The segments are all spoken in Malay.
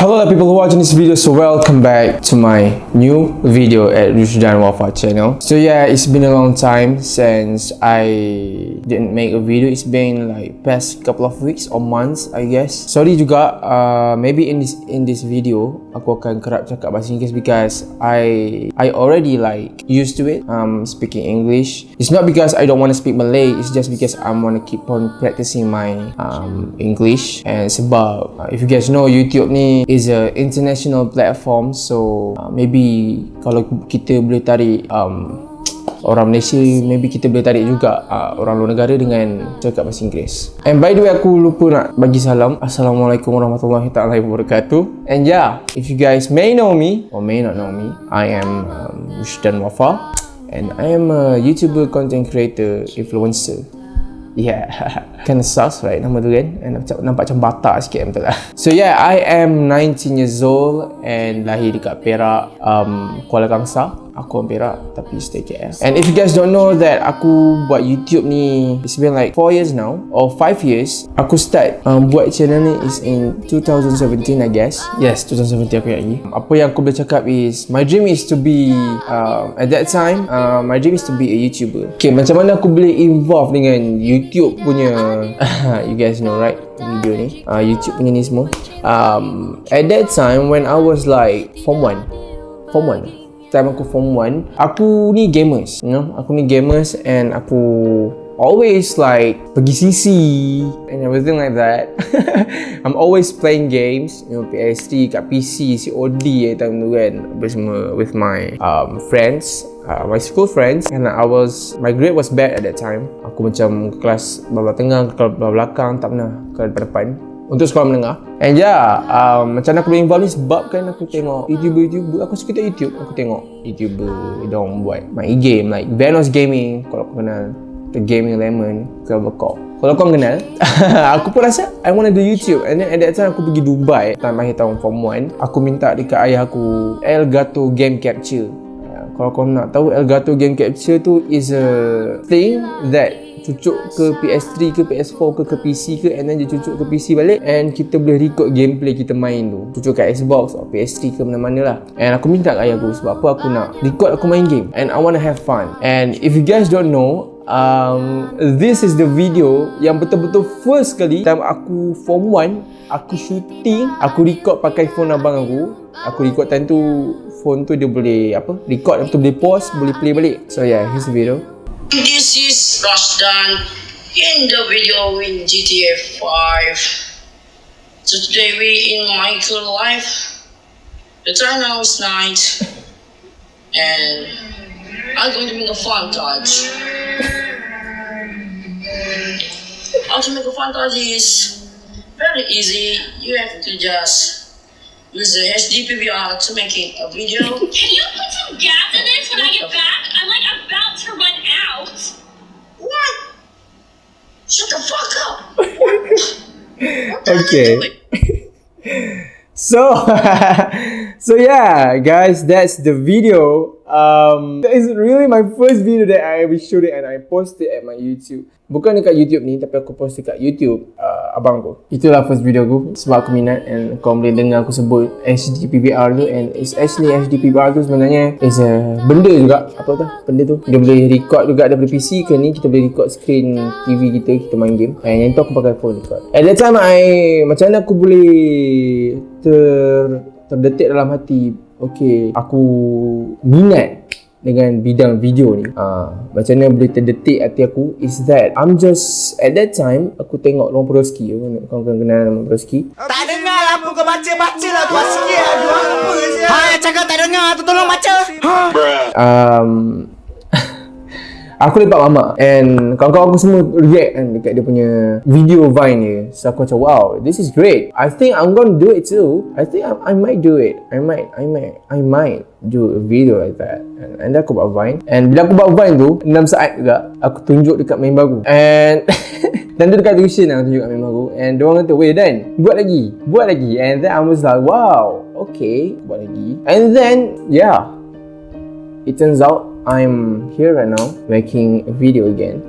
Hello people who are watching this video, so welcome back to my new video at Rushdan Wafa channel. So yeah, it's been a long time since I didn't make a video. It's been like past couple of weeks or months, I guess. Sorry juga, maybe in this video aku akan kerap cakap bahasa Inggeris because I already like used to it speaking English. It's not because I don't want to speak Malay, it's just because I want to keep on practicing my English. And sebab if you guys know, YouTube ni is a international platform, so maybe kalau kita boleh tarik orang Malaysia, maybe kita boleh tarik juga orang luar negara dengan cakap bahasa Inggeris. And by the way, aku lupa nak bagi salam. Assalamualaikum warahmatullahi taala wabarakatuh. And yeah, if you guys may know me or may not know me, I am Rushdan Wafa, and I am a YouTuber, content creator, influencer. Yeah, kinda sucks right nama tu kan, nampak macam batak sikit, betul tak? So yeah, I am 19 years old and lahir dekat Perak, Kuala Kangsar. Aku orang Perak tapi stay KL. And if you guys don't know that aku buat YouTube ni, it's been like 4 years now or 5 years. Aku start buat channel ni is in 2017, I guess. Yes, 2017 aku ingat lagi. Apa yang aku boleh cakap is my dream is to be at that time my dream is to be a YouTuber. Okay, macam mana aku boleh involve dengan YouTube punya you guys know right, video ni, YouTube punya ni semua. At that time when I was like form 1 time aku form 1, aku ni gamers, you know, aku ni gamers and aku always like pergi CC and everything like that. I'm always playing games, you know, PS3 kat PC, COD time tu kan, bersama with my friends, my school friends. And my grade was bad at that time. Aku macam kelas bawah tengah, kelas bawah belakang, tak pernah ke depan untuk sekolah menengah. And yeah, macam aku boleh involve ni sebab kan aku tengok YouTuber, aku suka tengok YouTube. Aku tengok YouTuber diorang buat main game like Venos Gaming, kalau kau kenal, The Gaming Lemon, Clovercorp. Kalau kau kenal, aku pun rasa I want to do YouTube. And then at that time aku pergi Dubai, akhir tahun form 1. Aku minta dekat ayah aku Elgato Game Capture. Kalau kau nak tahu, Elgato Game Capture tu is a thing that cucuk ke PS3 ke PS4 ke PC ke, and then dia cucuk ke PC balik and kita boleh record gameplay kita main tu, cucuk kat Xbox atau PS3 ke mana-mana lah. And aku minta kat ayah aku sebab apa, aku nak record aku main game and I want to have fun. And if you guys don't know, this is the video yang betul-betul first kali time aku form 1, aku shooting, aku record pakai phone abang aku. Aku record time tu, phone tu dia boleh record, lepas tu boleh pause, boleh play balik. So yeah, here's the video. This is Rushdan in the video in GTA 5. So today we in Michael life. The time now is night and I'm going to make a fun touch. How to make a fun touch is very easy. You have to just use the HD PVR to make it a video. Can you put some gas in this when I get back? I'm like about to run out. What? Shut the fuck up. Okay. So yeah, guys, that's the video. That is really my first video that I ever shot it and I posted at my YouTube. Bukan dekat YouTube ni, tapi aku post dekat YouTube abang aku. Itulah first video aku sebab aku minat, and kau boleh dengar aku sebut HD PVR tu. And it's actually HD PVR tu sebenarnya is a benda juga, benda tu dia boleh record juga daripada PC ke ni, kita boleh record screen TV kita main game. And yang tu aku pakai phone record. At that time macam mana aku boleh terdetik dalam hati, okay, aku minat dengan bidang video ni. Macam mana boleh terdetik hati aku is that I'm just, at that time aku tengok Long Broski. Kau kenal nama Broski? Tak dengar lah, apa kau baca lah tu sikit lah, dua apa je. Hai, cakap tak dengar tu, tolong baca. Aku lepak mamak and kawan-kawan aku semua react kan dekat dia punya video Vine dia. So aku macam, wow, this is great. I think I'm gonna do it too. I think I might do it. I might do a video like that. And aku buat Vine. And bila aku buat Vine tu 6 saat juga, aku tunjuk dekat member aku. And dan tu dekat tuition aku tunjuk kat member aku. And diorang kata, weh Dan, buat lagi. And then I was like, wow, okay, buat lagi. And then yeah, it turns out I'm here right now making a video again.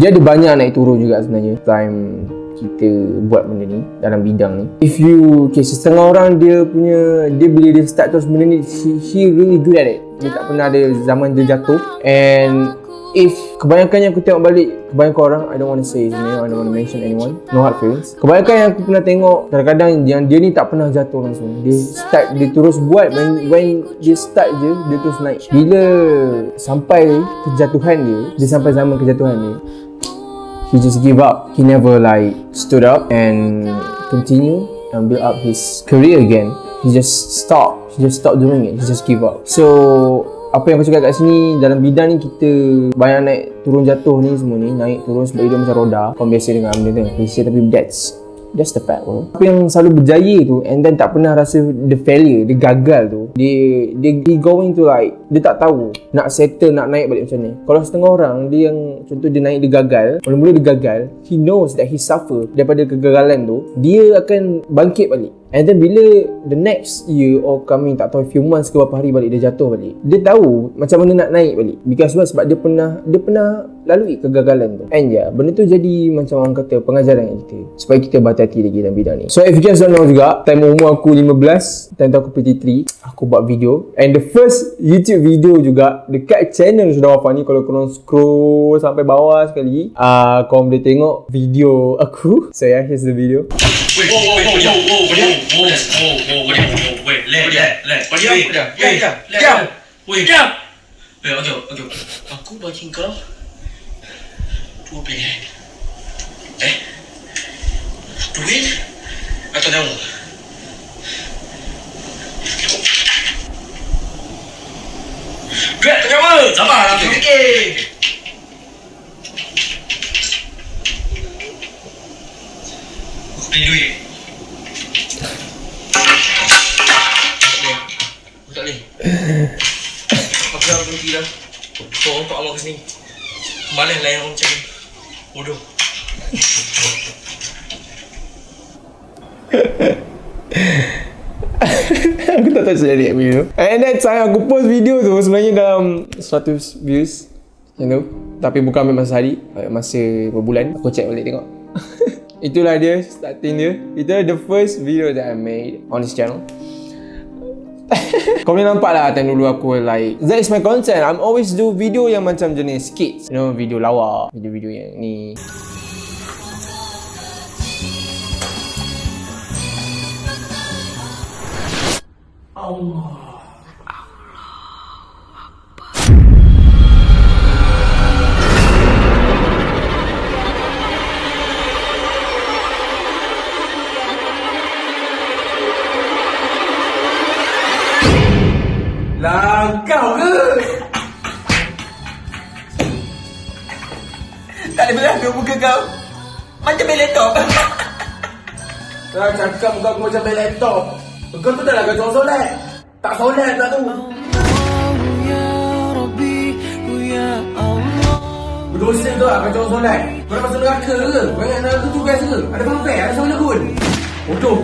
Dia ada banyak naik turun juga sebenarnya time kita buat benda ni dalam bidang ni. If you, okay, setengah orang dia bila dia start terus benda ni, he really good at it. Dia tak pernah ada zaman dia jatuh. And if kebanyakan yang aku tengok balik, kebanyakan orang, I don't want to say his name, I don't want to mention anyone, no hard feelings. Kebanyakan yang aku pernah tengok, kadang-kadang yang dia ni tak pernah jatuh langsung. Dia terus buat, when dia start je, dia terus naik. Bila sampai kejatuhan dia sampai zaman kejatuhan dia, he just give up. He never like stood up and continue and build up his career again. He just stopped doing it. He just give up. So apa yang aku cakap kat sini, dalam bidang ni kita banyak naik turun jatuh ni semua ni, naik turun sebab hidup macam roda. Kau biasa dengan benda tu klise, tapi that's the fact, bro. Apa yang selalu berjaya tu and then tak pernah rasa the failure, dia gagal tu, dia going to like, dia tak tahu nak settle, nak naik balik macam ni. Kalau setengah orang, dia yang contoh dia naik, dia gagal, mula-mula dia gagal, he knows that he suffer daripada kegagalan tu, dia akan bangkit balik. And then bila the next year or coming, tak tahu few months ke berapa hari balik dia jatuh balik, dia tahu macam mana nak naik balik. Because sebab dia pernah lalui kegagalan tu. And benda tu jadi macam orang kata pengajaran kita, supaya kita berhati-hati lagi dalam bidang ni. So if you guys don't know juga, time umur aku 15, time tu aku PT3, aku buat video. And the first YouTube video juga dekat channel Rushdan Wafa ni, kalau korang scroll sampai bawah sekali, korang boleh tengok video aku. So here's the video. Wait, aku bagi kau dua pilihan. Duit atau nyawa? Duit atau nyawa? Sabarlah, fikir. Aku pilih duit. Aku tak boleh. Aku dah berhenti dah. Kau untuk awak ke sini. Malas layan orang macam ni. Bodoh. Aku tak tahu saya react video. And that time aku post video tu sebenarnya dalam 100 views, you know. Tapi bukan ambil masa hari, masa berbulan. Aku check balik tengok. Itulah dia, starting dia. Itulah the first video that I made on this channel. Kau boleh nampak lah time dulu aku like, that is my content. I'm always do video yang macam jenis skits, you know, video lawak, video-video yang ni. Allah. Langkau ke? Tak boleh belah dua muka kau. Macam main laptop. Dah cakap muka aku macam main laptop. Kau tu dah lah kacau solat. Tak solat tak tu. Berdosa tu lah kacau solat. Kau nak masuk neraka ke? Banyak neraka tu biasa ke? Ada pampek, ada solat pun. Bodoh.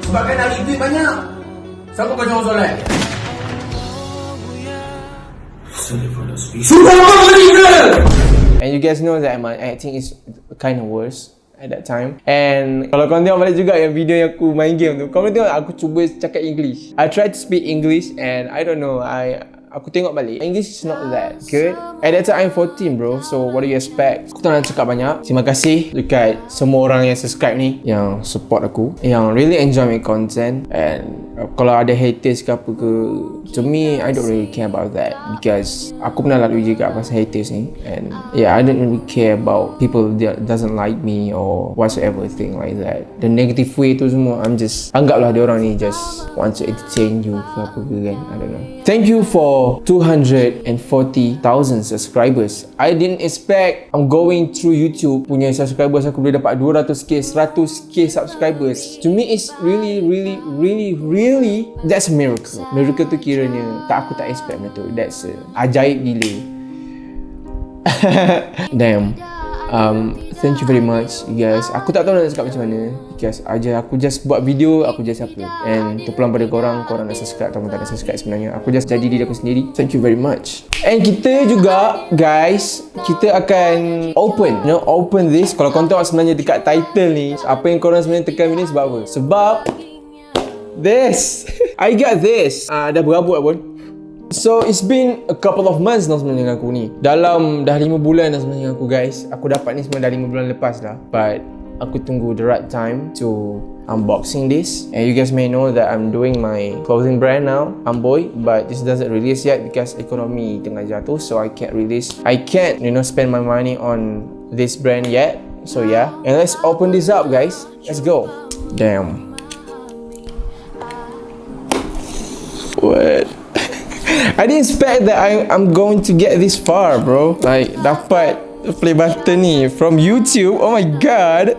Sebabkan hari tu banyak. Siapa kacau solat? And you guys know that my acting is kind of worse at that time. And kalau korang tengok balik juga yang video yang aku main game tu, korang tengok aku cuba cakap English. I try to speak English and I don't know, aku tengok balik, English is not that good. At that time I'm 14 bro, so what do you expect? Aku tak nak cakap banyak. Terima kasih dekat semua orang yang subscribe ni, yang support aku, yang really enjoy my content. And kalau ada haters ke apa ke, to me I don't really care about that, because aku pernah lalui juga pasal haters ni. And yeah, I don't really care about people that doesn't like me or whatsoever thing like that. The negative way tu semua, I'm just, anggaplah dia orang ni just want to entertain you ke apa ke kan, I don't know. Thank you for 240,000 subscribers. I didn't expect I'm going through YouTube punya subscribers aku boleh dapat 200k, 100k subscribers. To me it's really that's a miracle. Miracle tu kiranya aku tak expect benda tu. That's ajaib gila. Damn. Thank you very much, you guys. Aku tak tahu nak cakap macam mana because aku just buat video, aku just upload. And terpulang pada korang nak subscribe atau tak nak subscribe sebenarnya. Aku just jadi diri aku sendiri. Thank you very much. And kita juga, guys, kita akan open this. Kalau korang tengok sebenarnya dekat title ni, apa yang korang sebenarnya tekan ni sebab apa? Sebab this. I got this. Dah berabuk pun. So it's been a couple of months dah sebenarnya dengan aku ni. Dah 5 bulan dah sebenarnya dengan aku, guys. Aku dapat ni semua dah 5 bulan lepas dah. But aku tunggu the right time to unboxing this. And you guys may know that I'm doing my clothing brand now, Amboy, but this doesn't release yet because ekonomi tengah jatuh, so I can't release. I can't, spend my money on this brand yet. So yeah, and let's open this up, guys. Let's go. Damn. What? I didn't expect that I'm going to get this far, bro. Like, dapat play button ni from YouTube. Oh my god.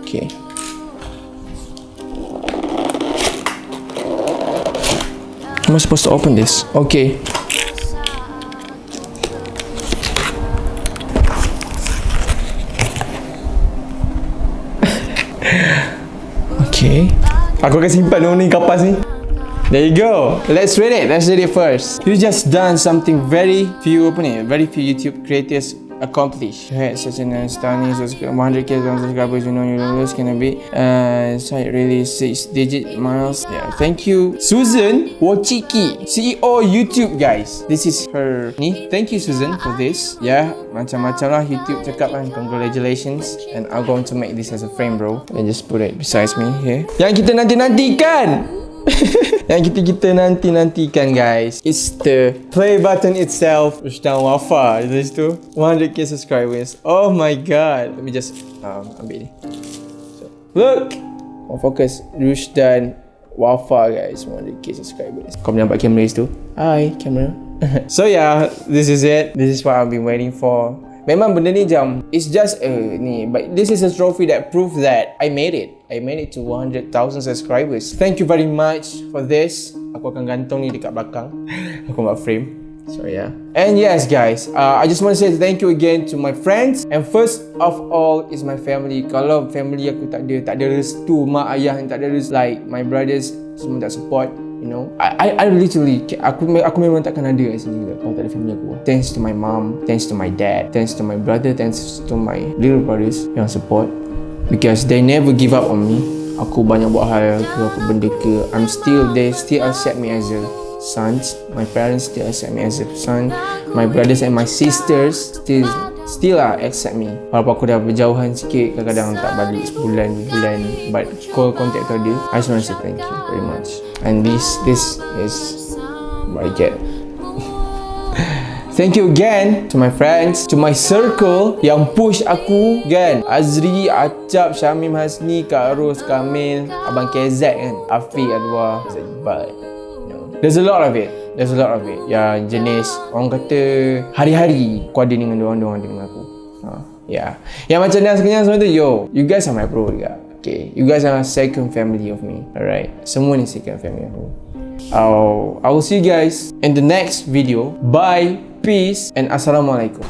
Okay. How am I supposed to open this? Okay. Okay. Aku akan simpan dulu ni kapas ni. There you go. Let's read it. Let's read it first. You just done something very few YouTube creators accomplish. You had such an stunning 100k subscribers. You know your numbers can be site really 6-digit miles. Yeah. Thank you, Susan Wochiki, CEO YouTube, guys. This is her ni. Thank you, Susan, for this. Yeah, macam-macam lah YouTube cakap kan. Congratulations. And I'm going to make this as a frame, bro. And just put it beside me here. Yang kita nanti-nantikan. Yang kita nanti-nantikan, guys. It's the play button itself. Rushdan Wafa. Is this too? 100k subscribers. Oh my god. Let me just ambil ni. So, look. Focus. Rushdan Wafa, guys. 100k subscribers. Kau nampak kamera tu? Hi, camera. So yeah, this is it. This is what I've been waiting for. Memang benda ni jam. It's just ni, but this is a trophy that proves that I made it. I made it to 100,000 subscribers. Thank you very much for this. Aku akan gantung ni dekat belakang. Aku buat frame. So yeah. And yes, guys, I just want to say thank you again to my friends. And first of all is my family. Kalau family aku tak ada restu, mak ayah yang tak ada restu, like my brothers semua tak support. I literally, aku memang takkan ada kat sini kalau tak ada family aku. Thanks to my mom, thanks to my dad, thanks to my brother, thanks to my little brothers yang support, because they never give up on me. Aku banyak buat hal ke, aku benda ke, they still accept me as a son. My parents still accept me as a son. My brothers and my sisters still accept me. Walaupun aku dah berjauhan sikit, kadang-kadang tak balik sebulan, but call contact tu ada. I just want to say thank you very much. And this is what I get. Thank you again to my friends, to my circle yang push aku kan. Azri, Acap, Syamim, Hasni, Kak Ros, Kamil, Abang KZ kan, Afiq, Adwa, Zaibal. There's a lot of it. Yang jenis orang kata hari-hari aku ada dengan diorang dengan aku. Yeah. Yang macam ni sebenarnya semua tu, yo, you guys are my bro juga. Okay, you guys are second family of me. Alright, semua ni second family of me. I will see you guys in the next video. Bye, peace, and assalamualaikum.